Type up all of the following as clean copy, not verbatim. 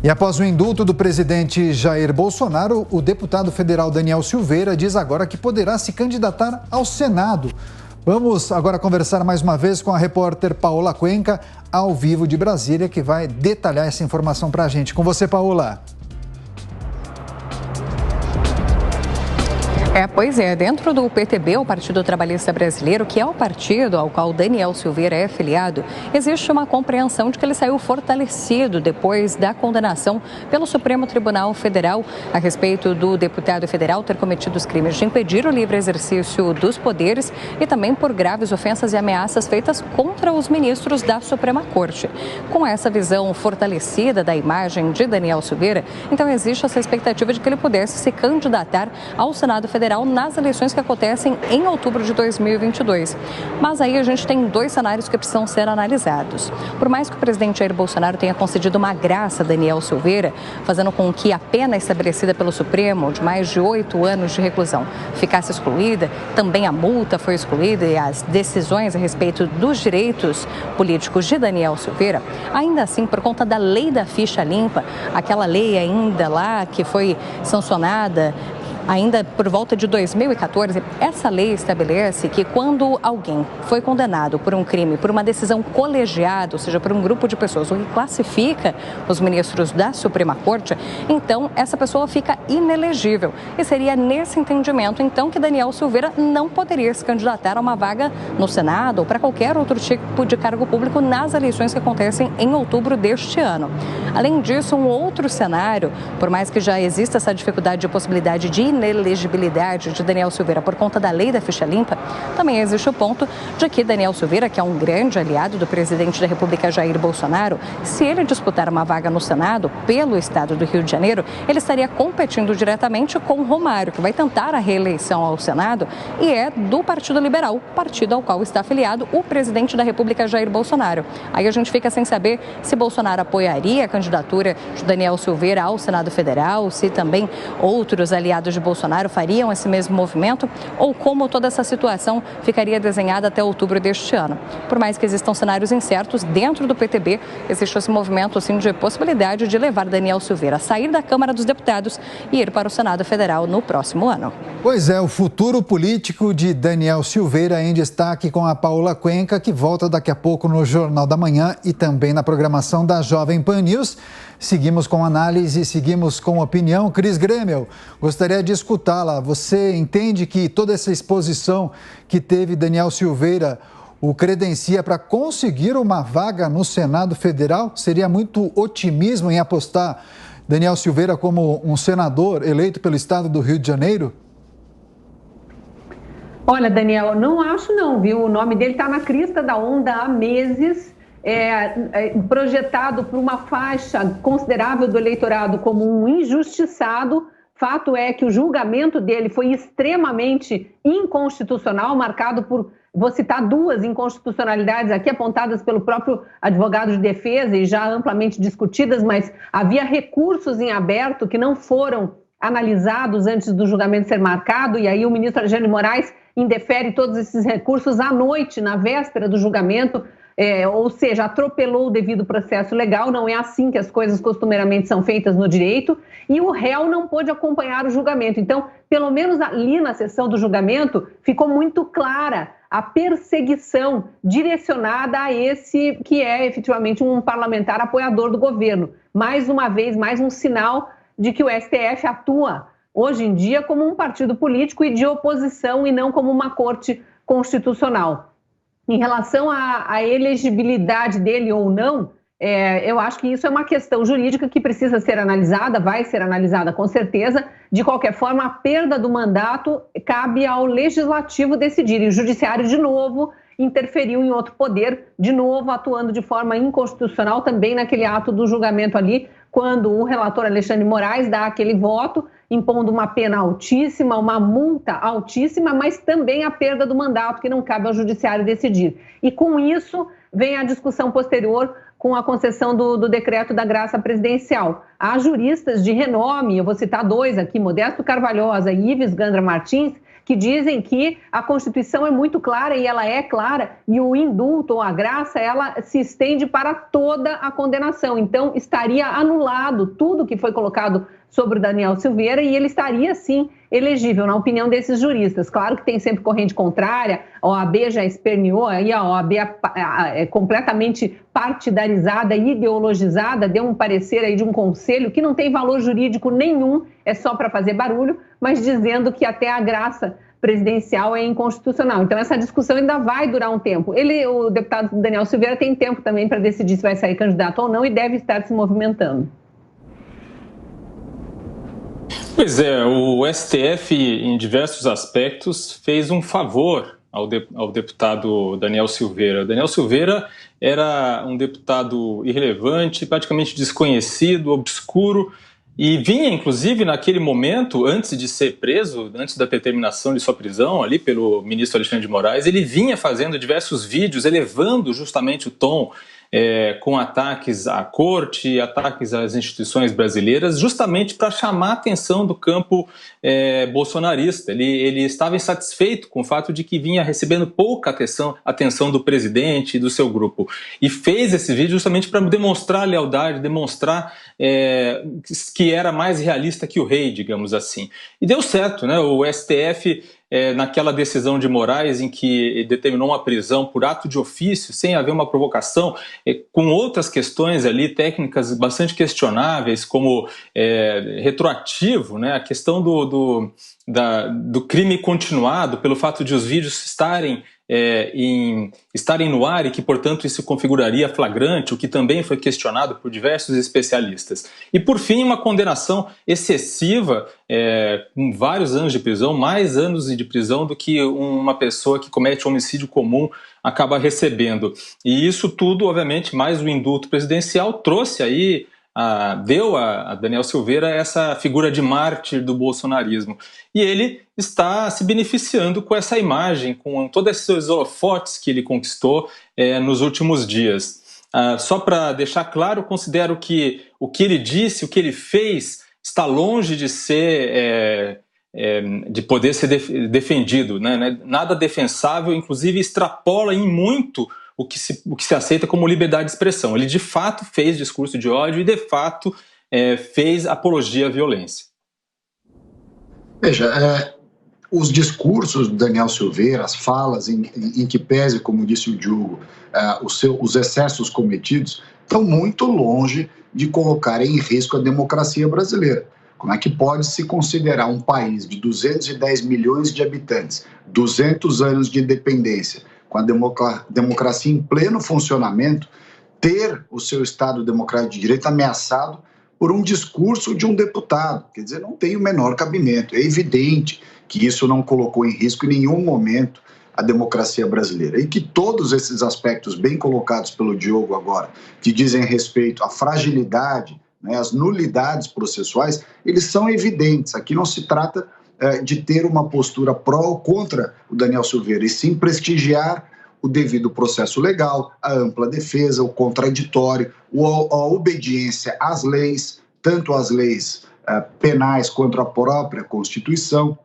E após o indulto do presidente Jair Bolsonaro, o deputado federal Daniel Silveira diz agora que poderá se candidatar ao Senado. Vamos agora conversar mais uma vez com a repórter Paola Cuenca, ao vivo de Brasília, que vai detalhar essa informação para a gente. Com você, Paola. Pois é, dentro do PTB, o Partido Trabalhista Brasileiro, que é o partido ao qual Daniel Silveira é filiado, existe uma compreensão de que ele saiu fortalecido depois da condenação pelo Supremo Tribunal Federal a respeito do deputado federal ter cometido os crimes de impedir o livre exercício dos poderes e também por graves ofensas e ameaças feitas contra os ministros da Suprema Corte. Com essa visão fortalecida da imagem de Daniel Silveira, então existe essa expectativa de que ele pudesse se candidatar ao Senado Federal nas eleições que acontecem em outubro de 2022. Mas aí a gente tem dois cenários que precisam ser analisados. Por mais que o presidente Jair Bolsonaro tenha concedido uma graça a Daniel Silveira, fazendo com que a pena estabelecida pelo Supremo, de mais de 8 anos de reclusão, ficasse excluída, também a multa foi excluída e as decisões a respeito dos direitos políticos de Daniel Silveira, ainda assim, por conta da lei da ficha limpa, aquela lei ainda lá que foi sancionada ainda por volta de 2014, essa lei estabelece que quando alguém foi condenado por um crime, por uma decisão colegiada, ou seja, por um grupo de pessoas, o que classifica os ministros da Suprema Corte, então essa pessoa fica inelegível. E seria nesse entendimento, então, que Daniel Silveira não poderia se candidatar a uma vaga no Senado ou para qualquer outro tipo de cargo público nas eleições que acontecem em outubro deste ano. Além disso, um outro cenário, por mais que já exista essa dificuldade de possibilidade de inelegibilidade de Daniel Silveira por conta da lei da ficha limpa, também existe o ponto de que Daniel Silveira, que é um grande aliado do presidente da República Jair Bolsonaro, se ele disputar uma vaga no Senado pelo estado do Rio de Janeiro, ele estaria competindo diretamente com Romário, que vai tentar a reeleição ao Senado e é do Partido Liberal, partido ao qual está afiliado o presidente da República Jair Bolsonaro. Aí a gente fica sem saber se Bolsonaro apoiaria a candidatura de Daniel Silveira ao Senado Federal, se também outros aliados de Bolsonaro fariam esse mesmo movimento ou como toda essa situação ficaria desenhada até outubro deste ano. Por mais que existam cenários incertos, dentro do PTB existe esse movimento assim, de possibilidade de levar Daniel Silveira a sair da Câmara dos Deputados e ir para o Senado Federal no próximo ano. Pois é, o futuro político de Daniel Silveira em destaque com a Paola Cuenca, que volta daqui a pouco no Jornal da Manhã e também na programação da Jovem Pan News. Seguimos com análise, seguimos com opinião. Cris Grêmio, gostaria de escutá-la. Você entende que toda essa exposição que teve Daniel Silveira o credencia para conseguir uma vaga no Senado Federal? Seria muito otimismo em apostar Daniel Silveira como um senador eleito pelo estado do Rio de Janeiro? Olha, Daniel, não acho não, viu? O nome dele está na crista da onda há meses. Projetado por uma faixa considerável do eleitorado como um injustiçado. Fato é que o julgamento dele foi extremamente inconstitucional, marcado por, vou citar duas inconstitucionalidades aqui apontadas pelo próprio advogado de defesa e já amplamente discutidas, mas havia recursos em aberto que não foram analisados antes do julgamento ser marcado, e aí o ministro Alexandre de Moraes indefere todos esses recursos à noite, na véspera do julgamento. Ou seja, atropelou o devido processo legal, não é assim que as coisas costumeiramente são feitas no direito, e o réu não pôde acompanhar o julgamento. Então, pelo menos ali na sessão do julgamento, ficou muito clara a perseguição direcionada a esse que é efetivamente um parlamentar apoiador do governo. Mais uma vez, mais um sinal de que o STF atua hoje em dia como um partido político e de oposição e não como uma corte constitucional. Em relação à elegibilidade dele ou não, eu acho que isso é uma questão jurídica que precisa ser analisada, vai ser analisada com certeza. De qualquer forma, a perda do mandato cabe ao legislativo decidir. E o judiciário, de novo, interferiu em outro poder, de novo atuando de forma inconstitucional também naquele ato do julgamento ali, quando o relator Alexandre de Moraes dá aquele voto, impondo uma pena altíssima, uma multa altíssima, mas também a perda do mandato, que não cabe ao judiciário decidir. E com isso vem a discussão posterior com a concessão do decreto da graça presidencial. Há juristas de renome, eu vou citar dois aqui, Modesto Carvalhosa e Ives Gandra Martins, que dizem que a Constituição é muito clara, e ela é clara, e o indulto ou a graça, ela se estende para toda a condenação. Então, estaria anulado tudo que foi colocado sobre o Daniel Silveira e ele estaria, sim, elegível, na opinião desses juristas. Claro que tem sempre corrente contrária, a OAB já esperneou, aí a OAB é completamente partidarizada, ideologizada, deu um parecer aí de um conselho que não tem valor jurídico nenhum, é só para fazer barulho, mas dizendo que até a graça presidencial é inconstitucional. Então, essa discussão ainda vai durar um tempo. O deputado Daniel Silveira tem tempo também para decidir se vai sair candidato ou não e deve estar se movimentando. Pois é, o STF, em diversos aspectos, fez um favor ao deputado Daniel Silveira. Daniel Silveira era um deputado irrelevante, praticamente desconhecido, obscuro, e vinha, inclusive, naquele momento, antes de ser preso, antes da determinação de sua prisão, ali pelo ministro Alexandre de Moraes, ele vinha fazendo diversos vídeos, elevando justamente o tom com ataques à corte, ataques às instituições brasileiras, justamente para chamar a atenção do campo bolsonarista. Ele estava insatisfeito com o fato de que vinha recebendo pouca atenção do presidente e do seu grupo. E fez esse vídeo justamente para demonstrar lealdade, demonstrar que era mais realista que o rei, digamos assim. E deu certo, né? O STF... naquela decisão de Moraes em que determinou uma prisão por ato de ofício, sem haver uma provocação, com outras questões ali, técnicas bastante questionáveis, como retroativo, né, a questão do crime continuado, pelo fato de os vídeos estarem no ar e que, portanto, isso configuraria flagrante, o que também foi questionado por diversos especialistas. E, por fim, uma condenação excessiva, com vários anos de prisão, mais anos de prisão do que uma pessoa que comete homicídio comum acaba recebendo. E isso tudo, obviamente, mais o indulto presidencial, trouxe aí, deu a Daniel Silveira essa figura de mártir do bolsonarismo. E ele está se beneficiando com essa imagem, com todos esses holofotes que ele conquistou nos últimos dias. Só para deixar claro, considero que o que ele disse, o que ele fez, está longe de ser... de poder ser defendido, né? Nada defensável, inclusive extrapola em muito o que se aceita como liberdade de expressão. Ele de fato fez discurso de ódio e de fato fez apologia à violência. Veja, os discursos do Daniel Silveira, as falas em que pese, como disse o Diogo, os excessos cometidos, estão muito longe de colocar em risco a democracia brasileira. Como é que pode se considerar um país de 210 milhões de habitantes, 200 anos de independência, com a democracia em pleno funcionamento, ter o seu Estado democrático de direito ameaçado por um discurso de um deputado? Quer dizer, não tem o menor cabimento. É evidente que isso não colocou em risco em nenhum momento a democracia brasileira. E que todos esses aspectos bem colocados pelo Diogo agora, que dizem respeito à fragilidade, né, as nulidades processuais, eles são evidentes. Aqui não se trata de ter uma postura pró ou contra o Daniel Silveira, e sim prestigiar o devido processo legal, a ampla defesa, o contraditório, a obediência às leis, tanto às leis penais quanto à própria Constituição.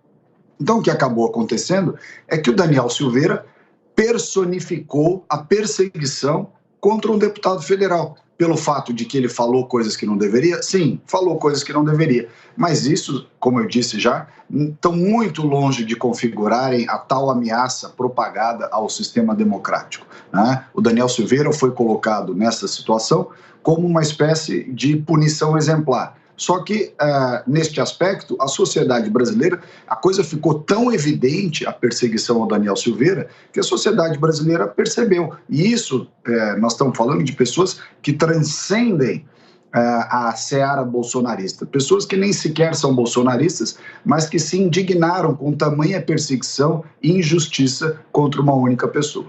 Então, o que acabou acontecendo é que o Daniel Silveira personificou a perseguição contra um deputado federal. Pelo fato de que ele falou coisas que não deveria? Sim, falou coisas que não deveria. Mas isso, como eu disse já, estão muito longe de configurarem a tal ameaça propagada ao sistema democrático, né? O Daniel Silveira foi colocado nessa situação como uma espécie de punição exemplar. Só que, neste aspecto, a sociedade brasileira, a coisa ficou tão evidente, a perseguição ao Daniel Silveira, que a sociedade brasileira percebeu. E isso, nós estamos falando de pessoas que transcendem a seara bolsonarista. Pessoas que nem sequer são bolsonaristas, mas que se indignaram com tamanha perseguição e injustiça contra uma única pessoa.